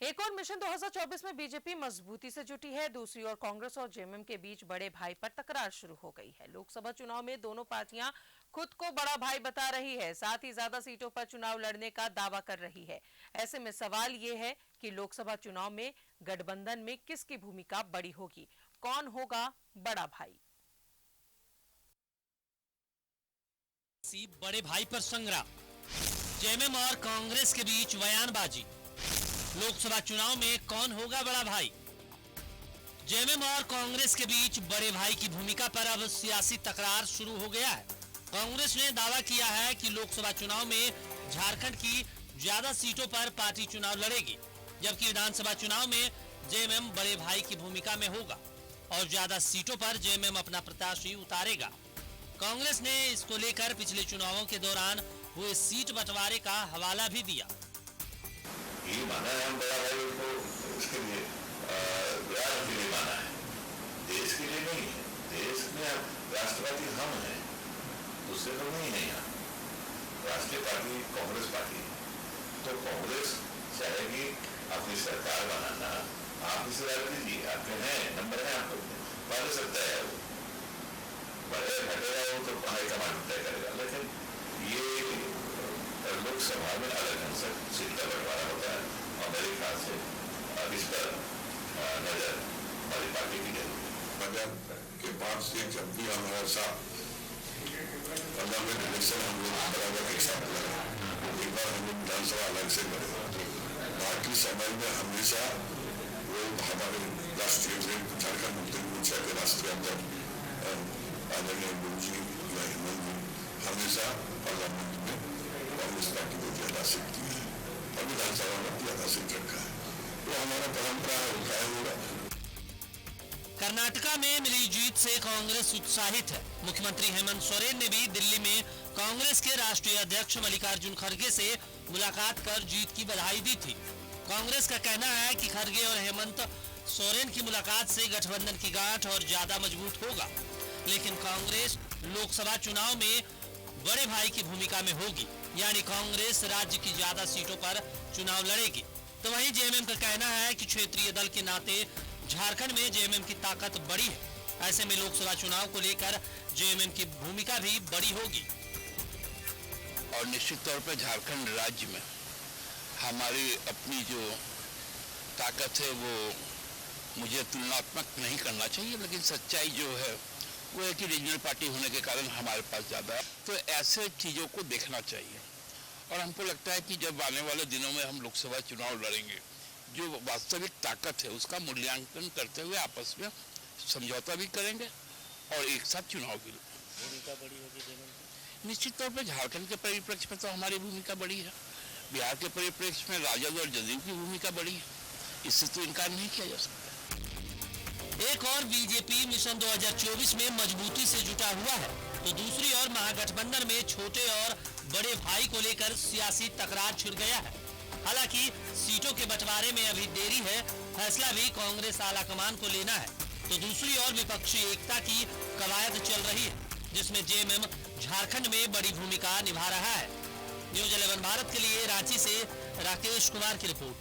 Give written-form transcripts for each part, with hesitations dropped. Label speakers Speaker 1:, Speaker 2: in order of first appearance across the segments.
Speaker 1: एक और मिशन 2024 में बीजेपी मजबूती से जुटी है। दूसरी ओर कांग्रेस और जेएमएम के बीच बड़े भाई पर तकरार शुरू हो गई है। लोकसभा चुनाव में दोनों पार्टियां खुद को बड़ा भाई बता रही है, साथ ही ज्यादा सीटों पर चुनाव लड़ने का दावा कर रही है। ऐसे में सवाल ये है कि लोकसभा चुनाव में गठबंधन में किसकी भूमिका बड़ी होगी, कौन होगा बड़ा भाई।
Speaker 2: बड़े भाई पर संग्राम, जेएमएम और कांग्रेस के बीच बयानबाजी। लोकसभा चुनाव में कौन होगा बड़ा भाई? जेएमएम और कांग्रेस के बीच बड़े भाई की भूमिका पर अब सियासी तकरार शुरू हो गया है। कांग्रेस ने दावा किया है कि लोकसभा चुनाव में झारखंड की ज्यादा सीटों पर पार्टी चुनाव लड़ेगी, जबकि विधानसभा चुनाव में जेएमएम बड़े भाई की भूमिका में होगा और ज्यादा सीटों पर जेएमएम अपना प्रत्याशी उतारेगा। कांग्रेस ने इसको लेकर पिछले चुनावों के दौरान हुए सीट बंटवारे का हवाला भी दिया।
Speaker 3: ये माना है हम बड़ा भाई को उसके लिए विराट के लिए माना है, देश के लिए नहीं है। देश में राष्ट्रवादी हम हैं, दूसरे लोग नहीं है। यहाँ राष्ट्रीय पार्टी कांग्रेस पार्टी, तो कांग्रेस चाहेगी अपनी सरकार बनाना। आप इसे राय दीजिए, आपके हैं नंबर है, आपको बदल सकता है, वो बढ़े घटेगा वो तो हाईकमांड तय करेगा। लेकिन ये लोकसभा में अलग ढंग से सीट का बंटवारा होता है और मेरे ख्याल से अब इस पर नजर हमारी पार्टी की जरूरी है।
Speaker 4: बजट के बाद से जब भी हमारा साथ पार्लियामेंट इलेक्शन हम लोग बराबर एक साथ लड़े, एक बार हम लोग विधानसभा अलग से लड़े। बाकी समय में हमेशा वो हमारे राष्ट्रीय झारखंड मुक्ति मोर्चा के राष्ट्रीय अध्यक्ष आदरणीय गुरु जी या हेमंत जी हमेशा पार्लियामेंट में कांग्रेस पार्टी को ज्यादा सीट दी है और विधानसभा में ज्यादा सीट रखा है। तो हमारा परंपरा है, उठाया होगा।
Speaker 2: कर्नाटका में मिली जीत से कांग्रेस उत्साहित है। मुख्यमंत्री हेमंत सोरेन ने भी दिल्ली में कांग्रेस के राष्ट्रीय अध्यक्ष मल्लिकार्जुन खड़गे से मुलाकात कर जीत की बधाई दी थी। कांग्रेस का कहना है कि खड़गे और हेमंत सोरेन की मुलाकात से गठबंधन की गांठ और ज्यादा मजबूत होगा, लेकिन कांग्रेस लोकसभा चुनाव में बड़े भाई की भूमिका में होगी, यानी कांग्रेस राज्य की ज्यादा सीटों पर चुनाव लड़ेगी। तो वहीं जेएमएम का कहना है कि क्षेत्रीय दल के नाते झारखंड में जेएमएम की ताकत बड़ी है। ऐसे में लोकसभा चुनाव को लेकर जेएमएम की भूमिका भी बड़ी होगी।
Speaker 5: और निश्चित तौर पर झारखंड राज्य में हमारी अपनी जो ताकत है वो मुझे तुलनात्मक नहीं करना चाहिए, लेकिन सच्चाई जो है वो है कि रीजनल पार्टी होने के कारण हमारे पास ज़्यादा है। तो ऐसे चीज़ों को देखना चाहिए और हमको लगता है कि जब आने वाले दिनों में हम लोकसभा चुनाव लड़ेंगे, जो वास्तविक ताकत है उसका मूल्यांकन करते हुए आपस में समझौता भी करेंगे और एक साथ चुनाव भी भूमिका बड़ी होगी। निश्चित तौर पर झारखंड के परिप्रेक्ष्य में तो हमारी भूमिका बड़ी है, बिहार के परिप्रेक्ष्य में राजद और जदयू की भूमिका बड़ी है, इससे तो इनकार नहीं किया जा सकता।
Speaker 2: एक और बीजेपी मिशन 2024 में मजबूती से जुटा हुआ है, तो दूसरी ओर महागठबंधन में छोटे और बड़े भाई को लेकर सियासी तकरार छिड़ गया है। हालांकि सीटों के बंटवारे में अभी देरी है, फैसला भी कांग्रेस आलाकमान को लेना है। तो दूसरी ओर विपक्षी एकता की कवायद चल रही है, जिसमें जेएमएम झारखंड में बड़ी भूमिका निभा रहा है। न्यूज 11 भारत के लिए रांची से राकेश कुमार की रिपोर्ट।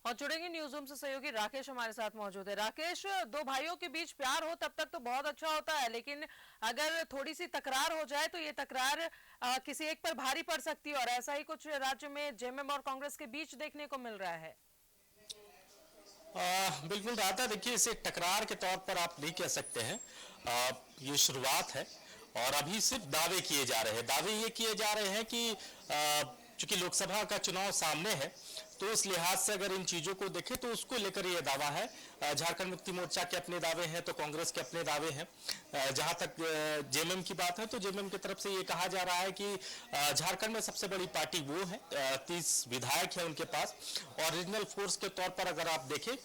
Speaker 1: और जुड़ेंगे न्यूज रूम से सहयोगी राकेश हमारे साथ मौजूद है। राकेश, दो भाइयों के बीच प्यार हो तब तक तो बहुत अच्छा होता है, लेकिन अगर थोड़ी सी तकरार हो जाए तो ये तकरार किसी एक पर भारी पड़ सकती है, और ऐसा ही कुछ राज्य में जेएमएम और कांग्रेस के बीच देखने को मिल रहा है।
Speaker 6: बिल्कुल राधा, देखिए इसे टकरार के तौर पर आप नहीं कह सकते हैं। ये शुरुआत है और अभी सिर्फ दावे किए जा रहे हैं। दावे ये किए जा रहे हैं कि चूंकि लोकसभा का चुनाव सामने है, तो इस लिहाज से अगर इन चीजों को देखें तो उसको लेकर ये दावा है। झारखंड मुक्ति मोर्चा के अपने दावे हैं तो कांग्रेस के अपने दावे हैं। जहां तक जेएमएम की बात है तो जेएमएम की तरफ से ये कहा जा रहा है कि झारखंड में सबसे बड़ी पार्टी वो है, 30 विधायक है उनके पास, और रीजनल फोर्स के तौर पर अगर आप देखें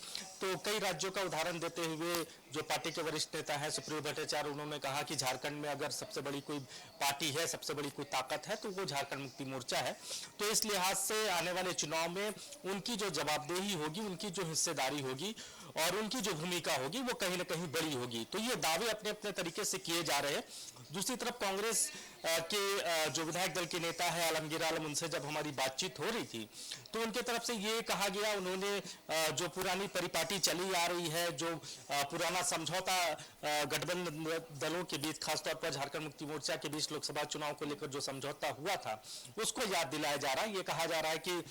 Speaker 6: तो कई राज्यों का उदाहरण देते हुए जो पार्टी के वरिष्ठ नेता है सुप्रियो भट्टाचार्य, उन्होंने कहा कि झारखंड में अगर सबसे बड़ी कोई पार्टी है, सबसे बड़ी कोई ताकत है तो वो झारखंड मुक्ति मोर्चा है। तो इस लिहाज से आने वाले चुनाव में उनकी जो जवाबदेही होगी, उनकी जो हिस्सेदारी होगी और उनकी जो भूमिका होगी वो कहीं ना कहीं बड़ी होगी। तो ये दावे अपने अपने तरीके से किए जा रहे हैं। दूसरी तरफ कांग्रेस के जो विधायक दल के नेता है आलमगीर आलम, उनसे जब हमारी बातचीत हो रही थी तो उनके तरफ से ये कहा गया, उन्होंने जो पुरानी परिपाटी चली आ रही है, जो पुराना समझौता गठबंधन दलों के बीच, खासतौर पर झारखंड मुक्ति मोर्चा के बीच लोकसभा चुनाव को लेकर जो समझौता हुआ था उसको याद दिलाया जा रहा है। ये कहा जा रहा है कि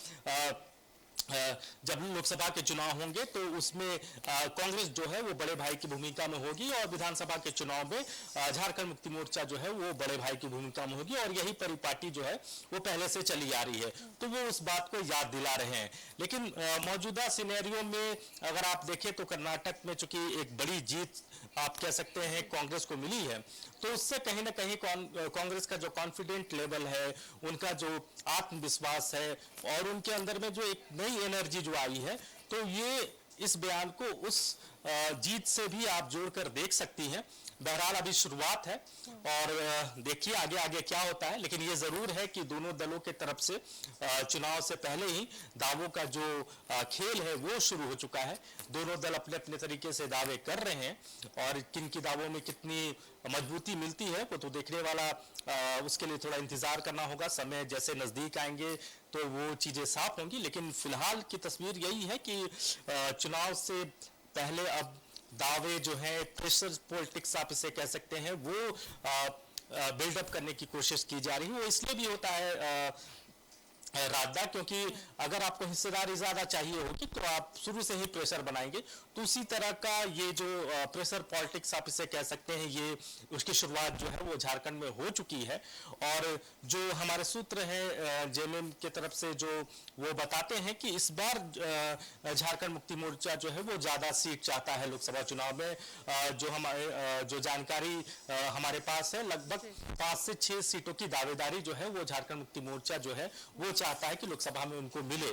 Speaker 6: जब लोकसभा के चुनाव होंगे तो उसमें कांग्रेस जो है वो बड़े भाई की भूमिका में होगी और विधानसभा के चुनाव में झारखंड मुक्ति मोर्चा जो है वो बड़े भाई की भूमिका में होगी, और यही परिपाटी जो है वो पहले से चली आ रही है, तो वो उस बात को याद दिला रहे हैं। लेकिन मौजूदा सिनेरियो में अगर आप देखें तो कर्नाटक में चूंकि एक बड़ी जीत आप कह सकते हैं कांग्रेस को मिली है, तो उससे कहीं ना कहीं कांग्रेस का जो कॉन्फिडेंट लेवल है, उनका जो आत्मविश्वास है और उनके अंदर में जो एक नई एनर्जी जो आई है, तो ये इस बयान को उस जीत से भी आप जोड़कर देख सकती हैं। बहरहाल अभी शुरुआत है और देखिए आगे आगे क्या होता है, लेकिन ये जरूर है कि दोनों दलों के तरफ से चुनाव से पहले ही दावों का जो खेल है वो शुरू हो चुका है। दोनों दल अपने अपने तरीके से दावे कर रहे हैं और किन की दावों में कितनी मजबूती मिलती है वो तो देखने वाला, उसके लिए थोड़ा इंतजार करना होगा। समय जैसे नजदीक आएंगे तो वो चीजें साफ होंगी, लेकिन फिलहाल की तस्वीर यही है कि चुनाव से पहले अब दावे जो है, प्रेशर पॉलिटिक्स आप इसे कह सकते हैं, वो बिल्डअप करने की कोशिश की जा रही है। वो इसलिए भी होता है राजदा, क्योंकि अगर आपको हिस्सेदारी ज्यादा चाहिए होगी तो आप शुरू से ही प्रेशर बनाएंगे, तो उसी तरह का ये जो प्रेशर पॉलिटिक्स आप इसे कह सकते हैं, ये उसकी शुरुआत जो है वो झारखंड में हो चुकी है। और जो हमारे सूत्र हैं जेएमएम के तरफ से जो वो बताते हैं कि इस बार झारखंड मुक्ति मोर्चा जो है वो ज्यादा सीट चाहता है लोकसभा चुनाव में। जो हमारे जो जानकारी हमारे पास है, लगभग 5 से 6 सीटों की दावेदारी जो है वो झारखंड मुक्ति मोर्चा जो है वो चाहता है कि लोकसभा में उनको मिले।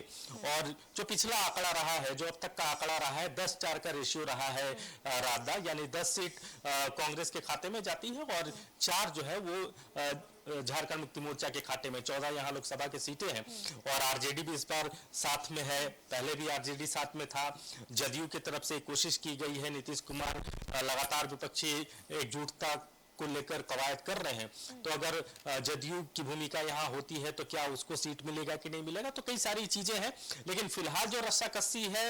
Speaker 6: और जो पिछला आंकड़ा रहा है, जो अब तक का आंकड़ा रहा है, 10-4 का रेशियो रहा है राजदा, यानी 10 सीट कांग्रेस के खाते में जाती है और 4 जो है वो झारखंड मुक्ति मोर्चा के खाते में। 14 यहाँ लोकसभा की सीटें हैं और आरजेडी भी इस बार साथ में है। पहले भी आरजेडी साथ में था। जदयू की तरफ से कोशिश की गई है, नीतीश कुमार लगातार विपक्षी एकजुटता को लेकर कवायद कर रहे हैं, तो अगर जदयू की भूमिका यहाँ होती है तो क्या उसको सीट मिलेगा कि नहीं मिलेगा, तो कई सारी चीजें हैं। लेकिन फिलहाल जो रस्साकस्सी है,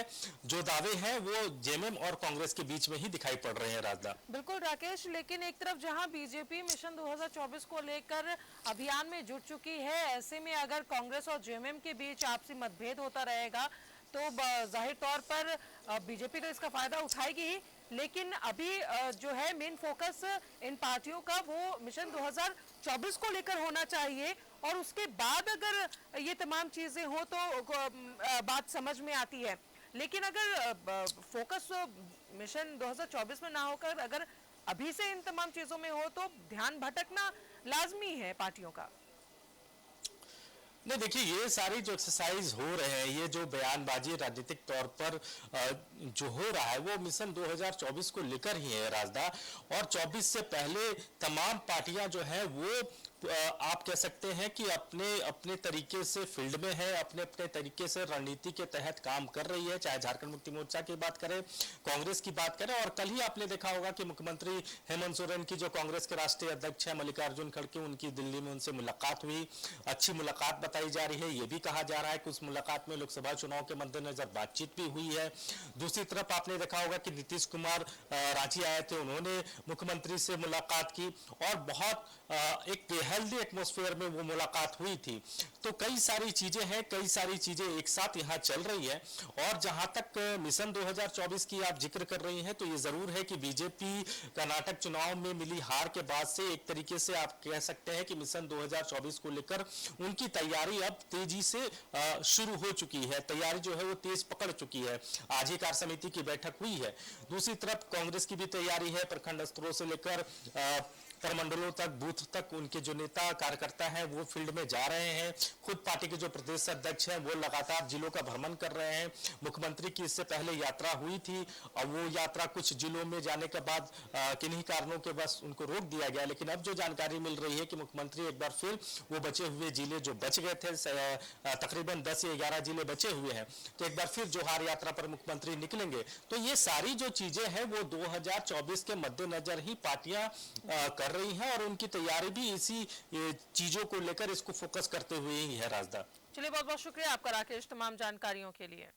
Speaker 6: जो दावे हैं, वो जेएमएम और कांग्रेस के बीच में ही दिखाई पड़ रहे हैं राजदा।
Speaker 1: बिल्कुल राकेश, लेकिन एक तरफ जहां बीजेपी मिशन 2024 को लेकर अभियान में जुट चुकी है, ऐसे में अगर कांग्रेस और जेएमएम के बीच आपसी मतभेद होता रहेगा तो जाहिर तौर पर बीजेपी तो इसका फायदा उठाएगी ही, लेकिन अभी जो है मेन फोकस इन पार्टियों का वो मिशन 2024 को लेकर होना चाहिए, और उसके बाद अगर ये तमाम चीजें हो तो बात समझ में आती है। लेकिन अगर फोकस मिशन 2024 में ना होकर अगर अभी से इन तमाम चीजों में हो तो ध्यान भटकना लाजमी है पार्टियों का।
Speaker 6: नहीं, देखिए ये सारी जो एक्सरसाइज हो रहे हैं, ये जो बयानबाजी राजनीतिक तौर पर जो हो रहा है वो मिशन 2024 को लेकर ही है राजदा। और 24 से पहले तमाम पार्टियां जो है वो आप कह सकते हैं कि अपने अपने तरीके से फील्ड में है, अपने अपने तरीके से रणनीति के तहत काम कर रही है। चाहे झारखंड मुक्ति मोर्चा की बात करें, कांग्रेस की बात करें, और कल ही आपने देखा होगा कि मुख्यमंत्री हेमंत सोरेन की जो कांग्रेस के राष्ट्रीय अध्यक्ष है मल्लिकार्जुन खड़गे, उनकी दिल्ली में उनसे मुलाकात हुई, अच्छी मुलाकात बताई जा रही है। ये भी कहा जा रहा है कि उस मुलाकात में लोकसभा चुनाव के मद्देनजर बातचीत भी हुई है। दूसरी तरफ आपने देखा होगा कि नीतीश कुमार रांची आए थे, उन्होंने मुख्यमंत्री से मुलाकात की और बहुत एक हेल्दी एटमॉस्फेयर में वो मुलाकात हुई थी। तो कई सारी चीजें हैं, कई सारी चीजें एक साथ यहाँ चल रही है। और जहां तक मिशन 2024 की आप जिक्र कर रही हैं, तो ये जरूर है कि बीजेपी कर्नाटक चुनाव में मिली हार के बाद से एक तरीके से आप कह सकते हैं कि मिशन 2024 को लेकर उनकी तैयारी अब तेजी से शुरू हो चुकी है। तैयारी जो है वो तेज पकड़ चुकी है। आज ही कार्य समिति की बैठक हुई है। दूसरी तरफ कांग्रेस की भी तैयारी है, प्रखंड स्तरों से लेकर प्रमंडलों तक, बूथ तक उनके जो नेता कार्यकर्ता हैं वो फील्ड में जा रहे हैं। खुद पार्टी के जो प्रदेश अध्यक्ष हैं वो लगातार जिलों का भ्रमण कर रहे हैं। मुख्यमंत्री की इससे पहले यात्रा हुई थी और वो यात्रा कुछ जिलों में जाने के बाद किन्हीं कारणों के बस उनको रोक दिया गया। लेकिन अब जो जानकारी मिल रही है कि मुख्यमंत्री एक बार फिर वो बचे हुए जिले जो बच गए थे, तकरीबन 10 या 11 जिले बचे हुए हैं, तो एक बार फिर जोहार यात्रा पर मुख्यमंत्री निकलेंगे। तो ये सारी जो चीजें हैं वो 2024 के मद्देनजर ही पार्टियां कर रही हैं और उनकी तैयारी भी इसी चीजों को लेकर इसको फोकस करते हुए ही है। राजदा,
Speaker 1: चलिए, बहुत बहुत शुक्रिया आपका राकेश तमाम जानकारियों के लिए।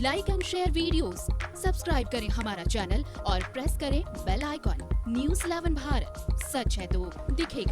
Speaker 7: Like and share videos, subscribe करें हमारा चैनल और प्रेस करें बेल आइकॉन। न्यूज़ 11 भारत, सच है तो दिखेगा।